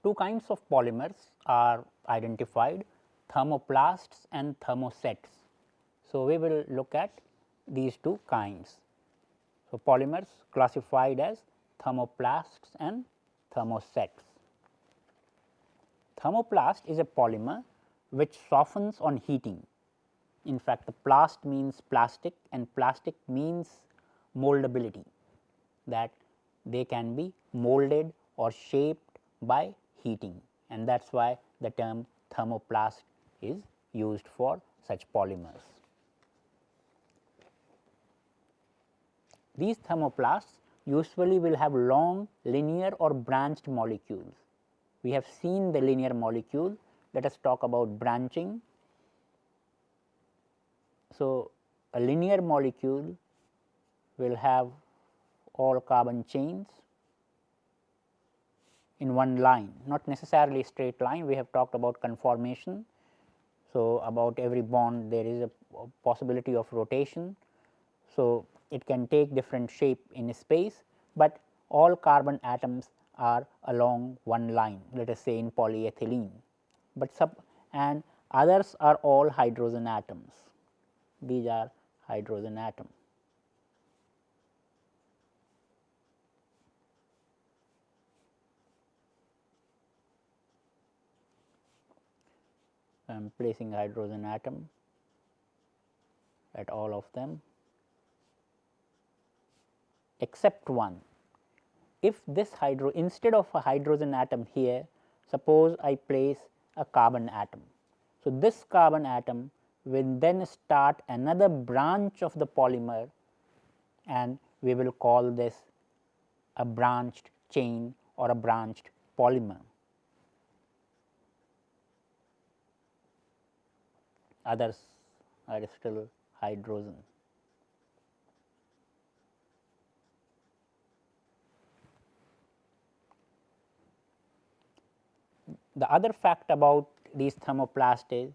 two kinds of polymers are identified, thermoplasts and thermosets. So, we will look at these two kinds. So, polymers classified as thermoplasts and thermosets. Thermoplast is a polymer which softens on heating. In fact, the plast means plastic and plastic means moldability, that they can be molded or shaped by heating, and that is why the term thermoplast is used for such polymers. These thermoplasts usually will have long linear or branched molecules. We have seen the linear molecule, let us talk about branching. So, a linear molecule will have all carbon chains in one line, not necessarily straight line. We have talked about conformation. So, about every bond there is a possibility of rotation. So, it can take different shape in space, but all carbon atoms are along one line, let us say in polyethylene, but and others are all hydrogen atoms. These are hydrogen atoms. I am placing hydrogen atom at all of them except one. If this instead of a hydrogen atom here, suppose I place a carbon atom. So, this carbon atom will then start another branch of the polymer, and we will call this a branched chain or a branched polymer. Others are still hydrogen. The other fact about these thermoplasts is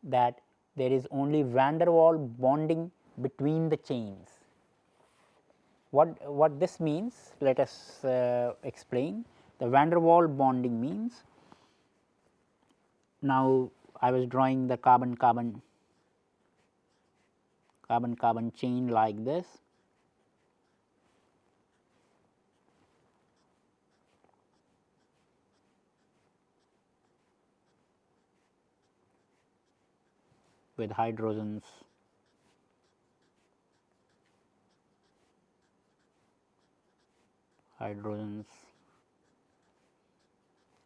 that there is only van der Waals bonding between the chains. What this means? Let us explain. The van der Waals bonding means, now I was drawing the carbon chain like this. With hydrogens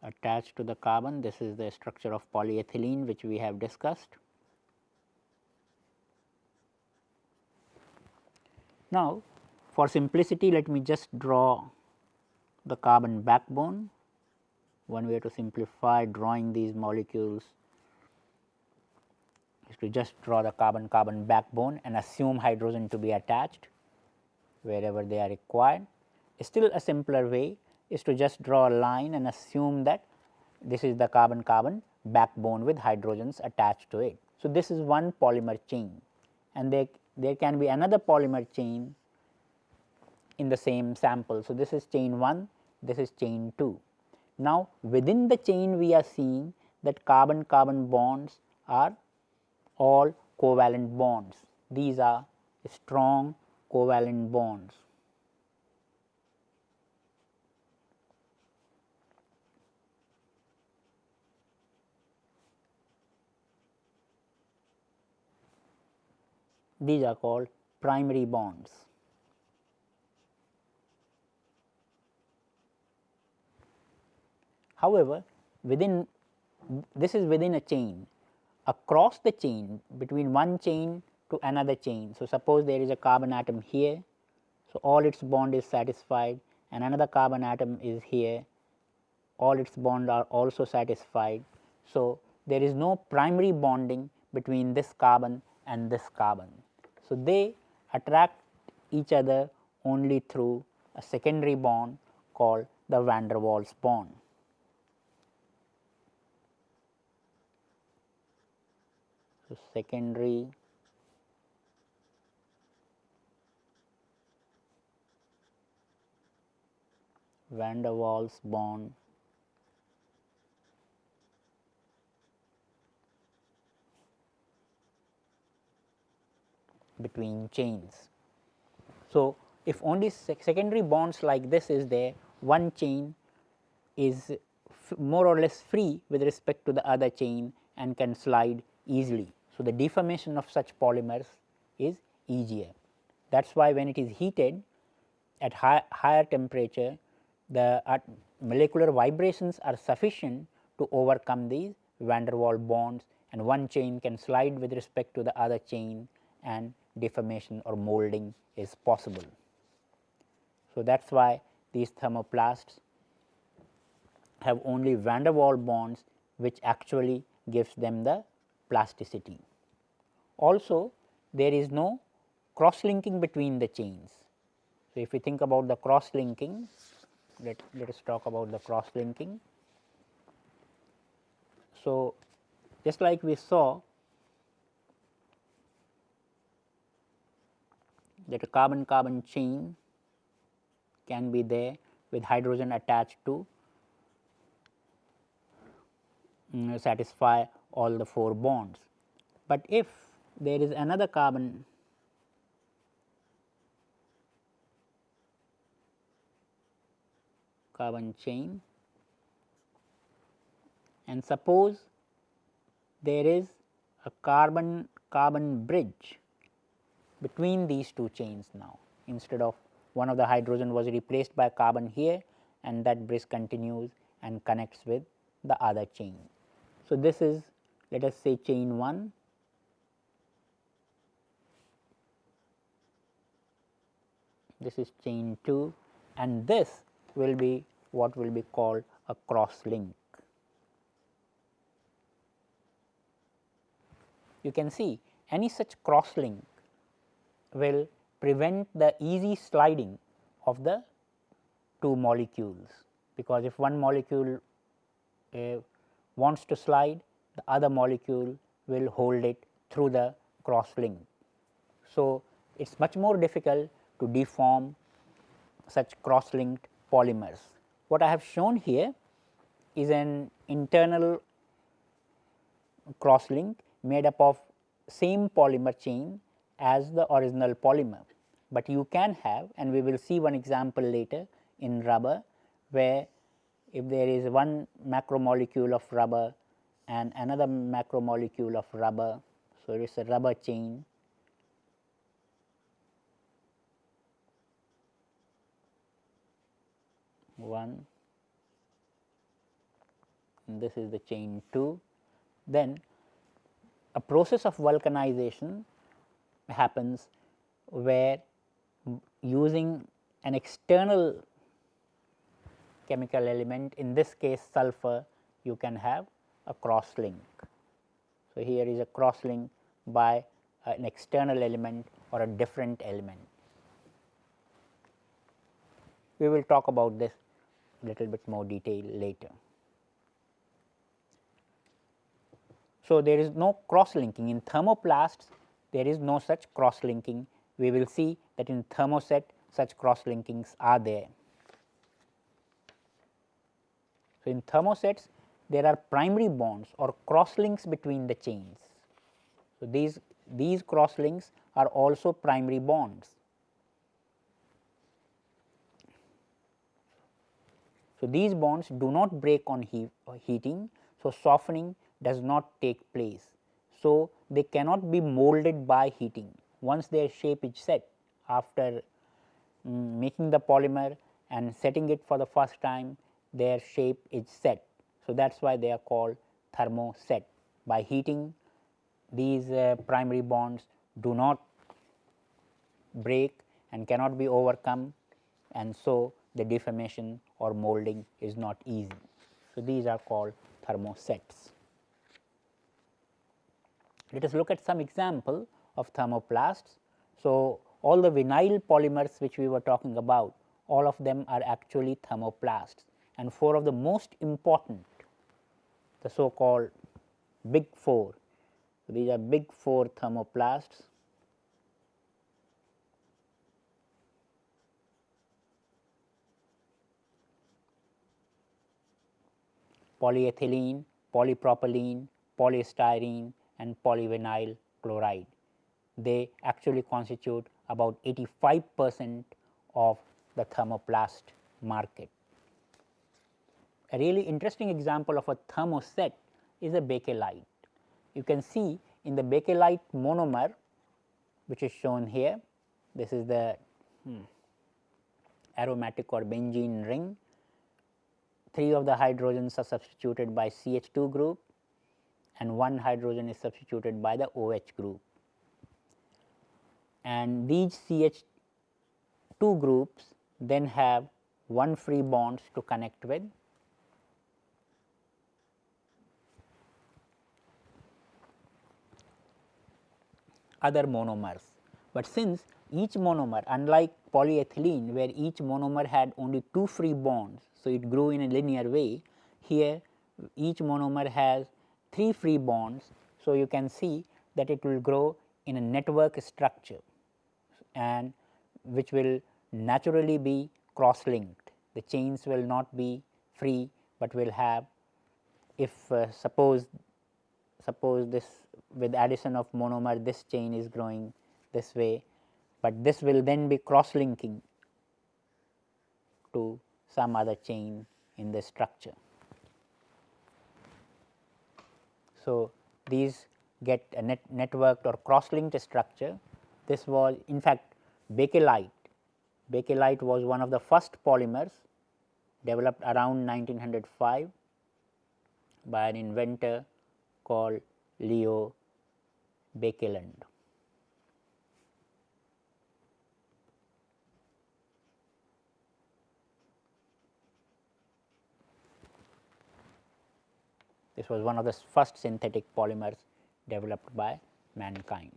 attached to the carbon. This is the structure of polyethylene which we have discussed. Now, for simplicity, let me just draw the carbon backbone. One way to simplify drawing these molecules is to just draw the carbon backbone and assume hydrogen to be attached wherever they are required. Still a simpler way is to just draw a line and assume that this is the carbon backbone with hydrogens attached to it. So, this is one polymer chain, and there can be another polymer chain in the same sample. So, this is chain 1, this is chain 2. Now, within the chain we are seeing that carbon bonds are all covalent bonds. These are strong covalent bonds. These are called primary bonds. However, this is within a chain. Across the chain, between one chain to another chain. So, suppose there is a carbon atom here. So, all its bond is satisfied, and another carbon atom is here, all its bonds are also satisfied. So, there is no primary bonding between this carbon and this carbon. So, they attract each other only through a secondary bond called the van der Waals bond. So, secondary van der Waals bond between chains. So, if only secondary bonds like this is there, one chain is more or less free with respect to the other chain and can slide easily. So, the deformation of such polymers is easier. That is why when it is heated at higher temperature, the molecular vibrations are sufficient to overcome these van der Waals bonds, and one chain can slide with respect to the other chain and deformation or molding is possible. So, that is why these thermoplasts have only van der Waals bonds, which actually gives them the plasticity. Also, there is no cross linking between the chains. So, if we think about the cross linking, let us talk about the cross linking. So, just like we saw that a carbon carbon chain can be there with hydrogen attached to satisfy all the 4 bonds. But if there is another carbon chain, and suppose there is a carbon carbon bridge between these 2 chains now, instead of one of the hydrogen was replaced by carbon here, and that bridge continues and connects with the other chain. So, this is, let us say, chain 1, this is chain 2, and this will be what will be called a cross link. You can see any such cross link will prevent the easy sliding of the 2 molecules, because if one molecule wants to slide, the other molecule will hold it through the cross link. So, it is much more difficult to deform such cross linked polymers. What I have shown here is an internal cross link made up of same polymer chain as the original polymer, but you can have, and we will see one example later in rubber, where if there is one macromolecule of rubber and another macromolecule of rubber. So, it is a rubber chain, one, and this is the chain 2. Then a process of vulcanization happens where using an external chemical element, in this case sulfur, you can have a cross link. So, here is a cross link by an external element or a different element. We will talk about this little bit more detail later. So, there is no cross linking in thermoplasts, there is no such cross linking. We will see that in thermoset such cross linkings are there. So, in thermosets there are primary bonds or cross links between the chains. So, these cross links are also primary bonds. So, these bonds do not break on heating. So, softening does not take place. So, they cannot be molded by heating. Once their shape is set after making the polymer and setting it for the first time, their shape is set. So, that is why they are called thermoset. By heating, these primary bonds do not break and cannot be overcome, and so the deformation or molding is not easy. So, these are called thermosets. Let us look at some example of thermoplasts. So, all the vinyl polymers which we were talking about, all of them are actually thermoplasts, and 4 of the most important, the so called big 4. So, these are big 4 thermoplasts. Polyethylene, polypropylene, polystyrene and polyvinyl chloride. they actually constitute about 85% of the thermoplast market. A really interesting example of a thermoset is a bakelite. You can see in the bakelite monomer, which is shown here, this is the aromatic or benzene ring. 3 of the hydrogens are substituted by CH2 group and 1 hydrogen is substituted by the OH group. And these CH2 groups then have 1 free bonds to connect with, other monomers. But since each monomer, unlike polyethylene where each monomer had only 2 free bonds, so it grew in a linear way, here each monomer has 3 free bonds. So, you can see that it will grow in a network structure and which will naturally be cross linked. The chains will not be free, but will have, if suppose this with addition of monomer this chain is growing this way, but this will then be cross linking to some other chain in the structure. So, these get a networked or cross linked structure. This was in fact bakelite. Bakelite was one of the first polymers developed around 1905 by an inventor called Leo Baekeland. This was one of the first synthetic polymers developed by mankind.